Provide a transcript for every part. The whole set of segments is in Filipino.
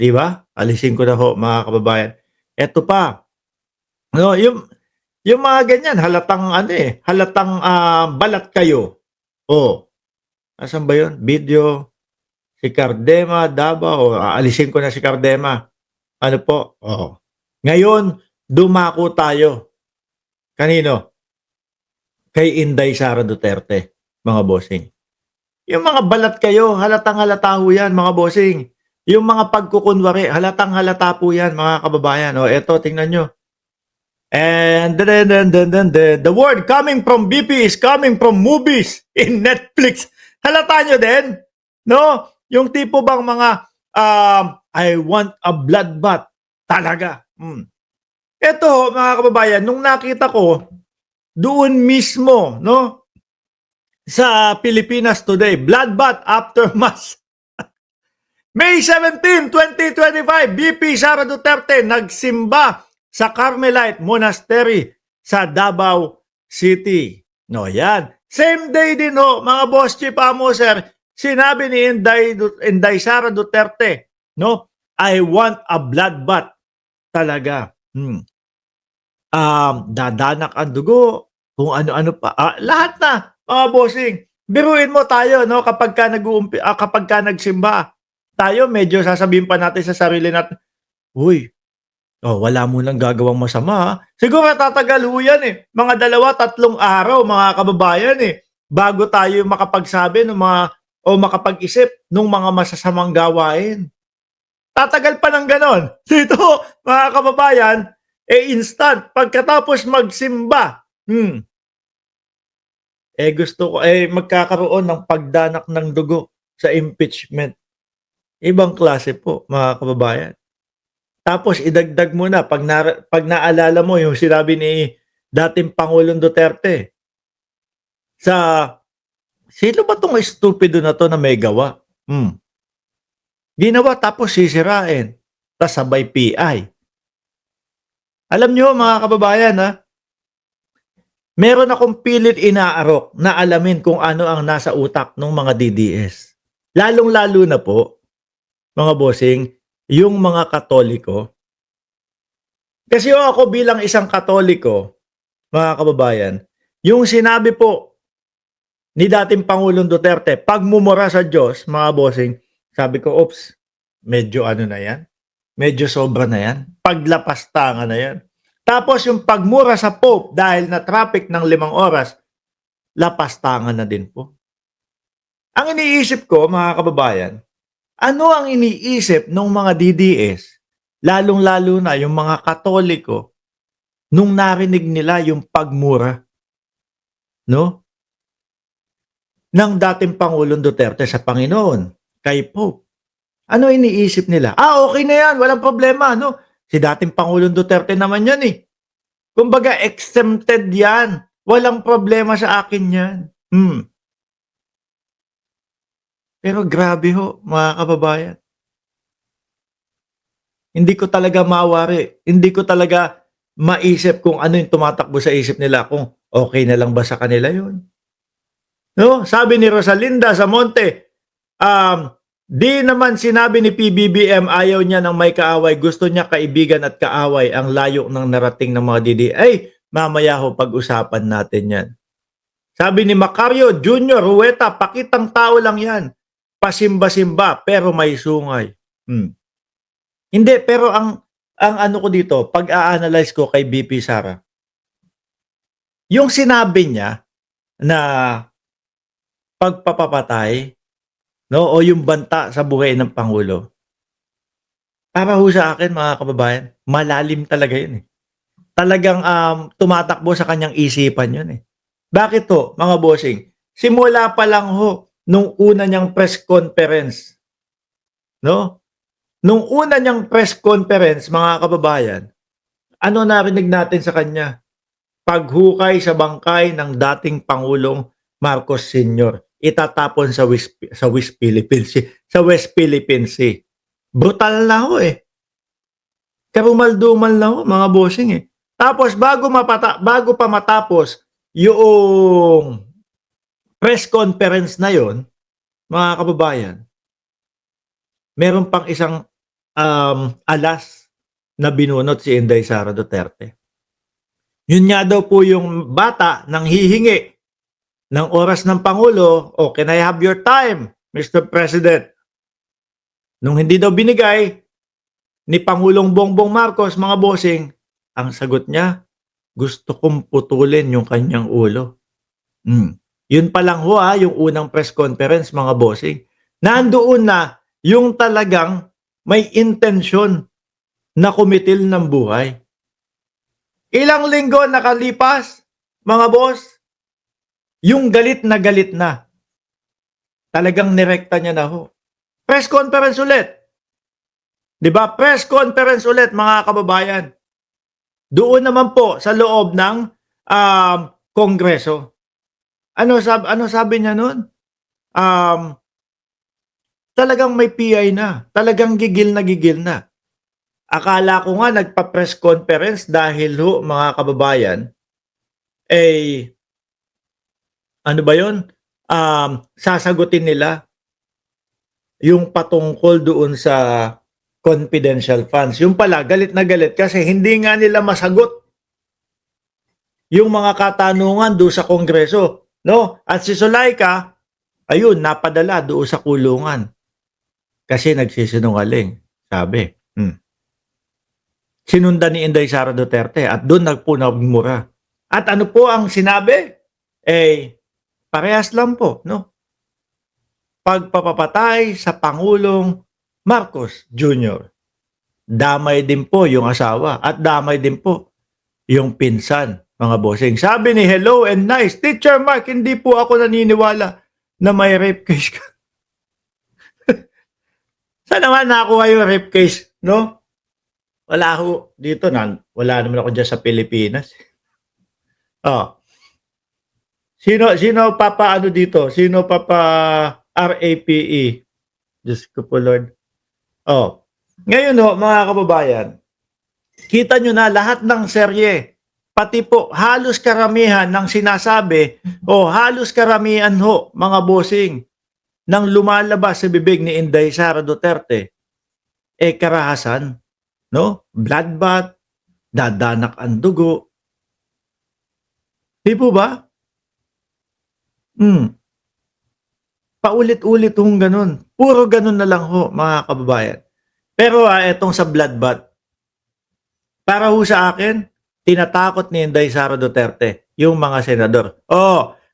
'di ba? Alisin ko na ho mga kababayan. Eto pa, no, yung mga ganyan halatang ano, eh, halatang, balat kayo. Oh, nasaan ba yun? Video, si Cardema, Davao, aalisin ko na si Cardema. Ano po, oo. Ngayon, dumako tayo. Kanino? Kay Inday Sara Duterte, mga bossing. Yung mga balat kayo, halatang-halata ho yan mga bossing. Yung mga pagkukunwari, halatang-halata po yan mga kababayan. O eto, tingnan nyo. And then, the word coming from BP is coming from movies in Netflix. Halata nyo din? No? Yung tipo bang mga, I want a bloodbath. Talaga. Eto, mga kababayan, nung nakita ko, doon mismo, no? Sa Pilipinas Today, bloodbath after mass. May 17, 2025, BP Sara Duterte nagsimba sa Carmelite Monastery sa Davao City. No, yan. Same day din ho, mga boss chief amo sir, sinabi ni Inday Sara Duterte, no, I want a bloodbath talaga. Dadanak ang dugo, kung ano-ano pa, lahat na, mga bossing. Biruin mo tayo, no, kapag ka nagsimba, tayo medyo sasabihin pa natin sa sarili natin, "Uy, wala munang gagawang masama, Siguro tatagal ho yan, eh, mga 2, 3 araw mga kababayan, eh, bago tayo makapagsabi ng mga o makapag-isip ng mga masasamang gawain. Tatagal pa ng gano'n. Dito, mga kababayan, instant pagkatapos magsimba, gusto ko, magkakaroon ng pagdanak ng dugo sa impeachment. Ibang klase po, mga kababayan. Tapos idagdag mo na 'pag naalala mo yung sinabi ni dating Pangulong Duterte sa sino ba 'tong estupido na 'to na may gawa? Ginawa tapos sisirain, tas sabay PI. Alam niyo mga kababayan, meron akong pilit inaarok na alamin kung ano ang nasa utak ng mga DDS. Lalong-lalo na po, mga bossing, yung mga Katoliko. Kasi ako bilang isang Katoliko, mga kababayan, yung sinabi po ni dating Pangulong Duterte, pagmumura sa Diyos, mga bossing, sabi ko, oops, medyo ano na yan, medyo sobra na yan, paglapastangan na yan. Tapos yung pagmura sa Pope dahil na traffic ng 5 oras, lapastangan na din po. Ang iniisip ko, mga kababayan, ano ang iniisip ng mga DDS, lalong-lalo na yung mga Katoliko, nung narinig nila yung pagmura, no, ng dating Pangulong Duterte sa Panginoon, kay Pope. Ano iniisip nila? Okay na yan, walang problema, no? Si dating Pangulong Duterte naman yan, eh. Kumbaga, exempted yan. Walang problema sa akin yan. Pero grabe ho, mga kababayan. Hindi ko talaga mawari. Hindi ko talaga maisip kung ano yung tumatakbo sa isip nila, kung okay na lang ba sa kanila yun. No? Sabi ni Rosalinda Zamonte, di naman sinabi ni PBBM ayaw niya ng may kaaway, gusto niya kaibigan at kaaway, ang layo ng narating ng mga DDS. Mamaya ho pag-usapan natin yan. Sabi ni Macario Jr. Rueta, pakitang tao lang yan. Pasimba-simba pero may sungay. Hindi, pero ang ano ko dito, pag-a-analyze ko kay BP Sara, yung sinabi niya na pagpapapatay, no, o yung banta sa buhay ng Pangulo, para ho sa akin mga kababayan, malalim talaga yun, eh. Talagang tumatakbo sa kanyang isipan yun, eh. Bakit to, mga bossing? Simula pa lang ho nung una niyang press conference, no? Nung una niyang press conference, mga kababayan, ano narinig natin sa kanya? Paghukay sa bangkay ng dating Pangulong Marcos Sr. Itatapon sa West Philippine Sea. Brutal na ho, eh. Karumal-dumal na ho, mga bossing, eh. Tapos bago pa matapos yung press conference na yon, mga kababayan, meron pang isang alas na binunot si Inday Sara Duterte. Yun nga daw po yung bata nang hihingi ng oras ng Pangulo, "Oh, can I have your time, Mr. President?" Nung hindi daw binigay ni Pangulong Bongbong Marcos, mga bossing, ang sagot niya, "Gusto kong putulin yung kanyang ulo." Yun pa lang ho, yung unang press conference, mga bossing. Nandoon na yung talagang may intensyon na kumitil ng buhay. Ilang linggo nakalipas, mga boss, yung galit na. Talagang nirekta niya na ho. Press conference ulit. 'Di ba? Press conference ulit, mga kababayan. Doon naman po sa loob ng Kongreso. Ano sabi niya noon? Talagang may PI na. Talagang gigil na. Akala ko nga nagpa-press conference dahil ho, mga kababayan, ano ba 'yon? Sasagutin nila yung patungkol doon sa confidential funds. Yung pala, galit na galit kasi hindi nga nila masagot yung mga katanungan doon sa Kongreso, no? At si Zulaika, ayun, napadala doon sa kulungan kasi nagsisinungaling, sabi. Sinundan ni Inday Sara Duterte at doon nagmura. At ano po ang sinabi? Parehas lang po, no? Pagpapatay sa Pangulong Marcos Jr. Damay din po yung asawa at damay din po yung pinsan, mga bossing. Sabi ni Hello and Nice, Teacher Mark, hindi po ako naniniwala na may rape case ka. Saan naman nakuha yung rape case, no? Wala ho dito, wala naman ako dyan sa Pilipinas. Sino papaano dito? Sino RAPE? Diyos ko po, Lord. Ngayon ho, mga kababayan, kita nyo na lahat ng serye, pati po halos karamihan ng sinasabi, halos karamihan ho, mga bossing, nang lumalabas sa bibig ni Inday Sara Duterte, karahasan, no? Bloodbath, dadanak ang dugo. Di po ba? Paulit-ulit hong ganun. Puro ganun na lang ho, mga kababayan. Pero etong sa bloodbath, para ho sa akin, tinatakot ni Inday Sara Duterte yung mga senador.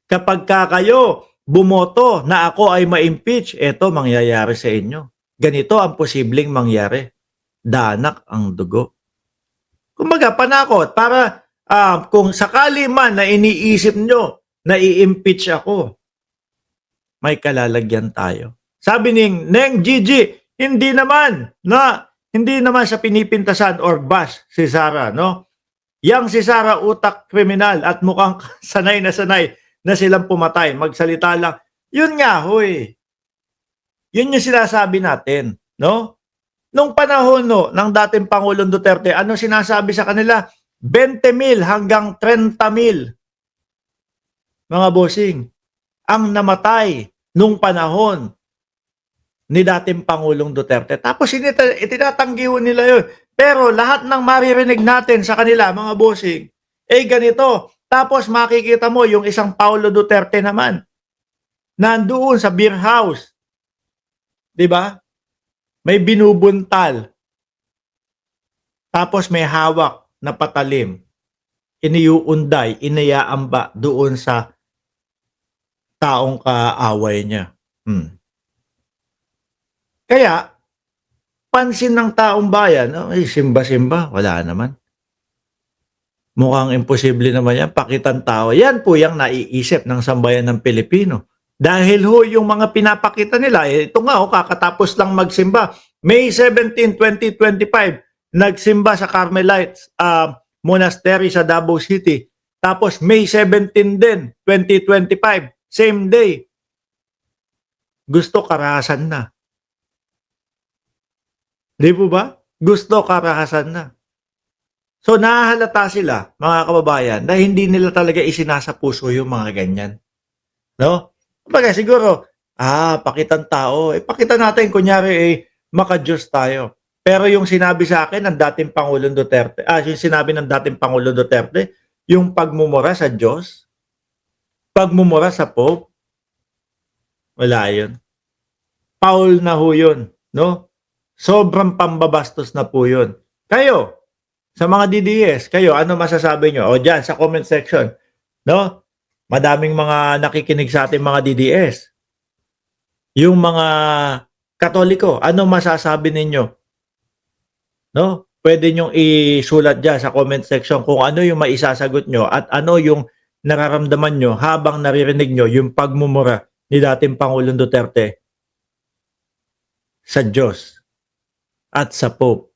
Kapag kayo bumoto na ako ay ma-impeach, eto mangyayari sa inyo. Ganito ang posibleng mangyari. Danak ang dugo. Kumbaga, panakot para kung sakali man na iniisip nyo na i-impeach ako, may kalalagyan tayo. Sabi ni Neng Gigi, hindi naman sa pinipintasan or bash si Sara, no? Yang si Sara utak kriminal at mukhang sanay na silang pumatay, magsalita lang. Yun nga, hoy. Yun yung sinasabi natin, no? Nung panahon ng dating Pangulong Duterte, ano sinasabi sa kanila? 20,000 hanggang 30,000. Mga bossing, ang namatay nung panahon ni dating Pangulong Duterte. Tapos itinatanggi nila yun. Pero lahat ng maririnig natin sa kanila, mga bossing, ganito. Tapos makikita mo yung isang Paulo Duterte naman, nandoon sa beer house. Diba? May binubuntal. Tapos may hawak na patalim. Iniuunday, inayaamba doon sa taong kaaway niya. Kaya, pansin ng taong bayan, simba-simba, wala naman. Mukhang imposible naman yan, pakitang tao. Yan po yung naiisip ng sambayan ng Pilipino. Dahil ho, yung mga pinapakita nila, ito nga, kakatapos lang magsimba. May 17, 2025, nagsimba sa Carmelites Monastery sa Davao City. Tapos May 17 din, 2025, same day. Gusto karahasan na. Di po ba? Gusto karahasan na. So nahahalata sila, mga kababayan, na hindi nila talaga isinasa puso yung mga ganyan. No? Kumbaga siguro, pakitang tao. Pakita natin, kunyari, maka-Diyos tayo. Pero yung sinabi sa akin ng dating Pangulong Duterte, yung sinabi ng dating Pangulong Duterte, yung pagmumura sa Diyos, pagmumura sa Pope, wala yun. Foul na ho yun, no? Sobrang pambabastos na po yun. Kayo, sa mga DDS, kayo, ano masasabi nyo? O dyan, sa comment section, no? Madaming mga nakikinig sa ating mga DDS. Yung mga Katoliko, ano masasabi ninyo? No? Pwede nyong isulat dyan sa comment section kung ano yung maisasagot nyo at ano yung nararamdaman nyo habang naririnig nyo yung pagmumura ni dating Pangulong Duterte sa Diyos at sa Pope.